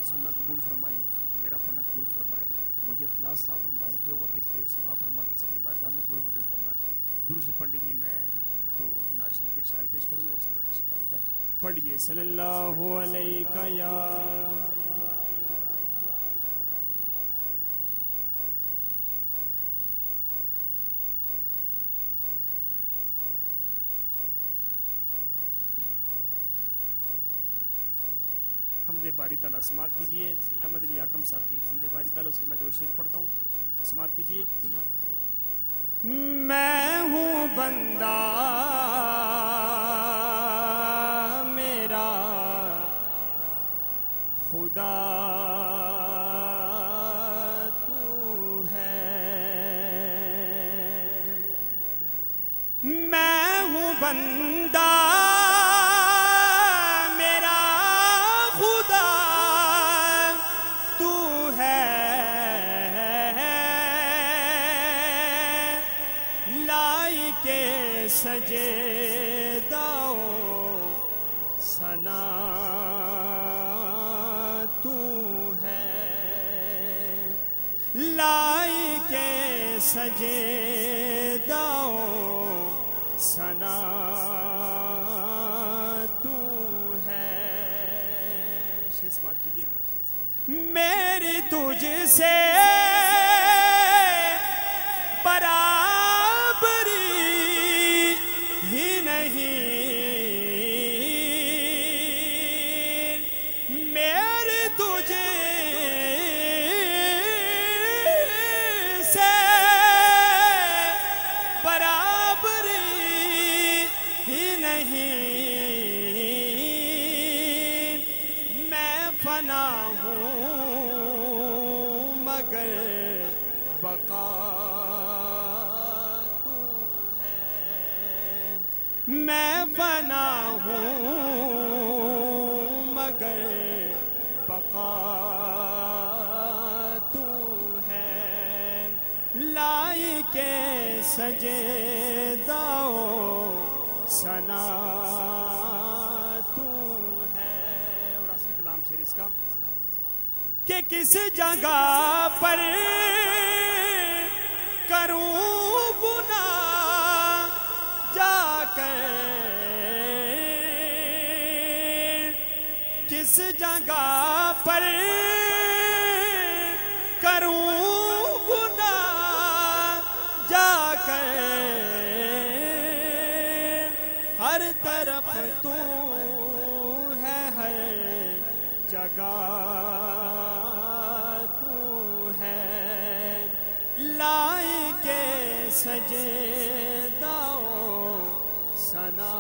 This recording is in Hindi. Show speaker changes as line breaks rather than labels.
सुनना कबूल फरमाए, मेरा पढ़ना कबूल फरमाए, मुझे इखलास सा फरमाए, जो वक़्त से उसे माफ़ फरमा अपनी बारगाह में कबूल मंजूर फरमाए। दुरूद पढ़ लीजिए, मैं तो नाशरी पे इशारे पेश करूँगा, उसके बाद इजाज़त है। पढ़ लीजिए सल्लल्लाहु अलैका या हमदे बारी ताला समात कीजिए। अहमद अली आकम साहब की हमदे बारी ताला, उसके मैं दो शेर पढ़ता हूँ, समात कीजिए। मैं हूँ बंदा मेरा खुदा तू है, मैं हूँ बंदा सजे दाओ सना तू है, लाई के सजे दाओ सना तू है। शेष बात कीजिए। मेरी तुझसे फना हूँ मगर बका तू है, मैं फना हूँ मगर बका तू है, लाई के सजे दाओ सना शेर इसका कि किस जगह पर करूं गुनाह जाकर, किस जगह पर करूं गुनाह जाकर, हर तरफ तू है, हर जगह तू है, लाई के सजे दाओ सना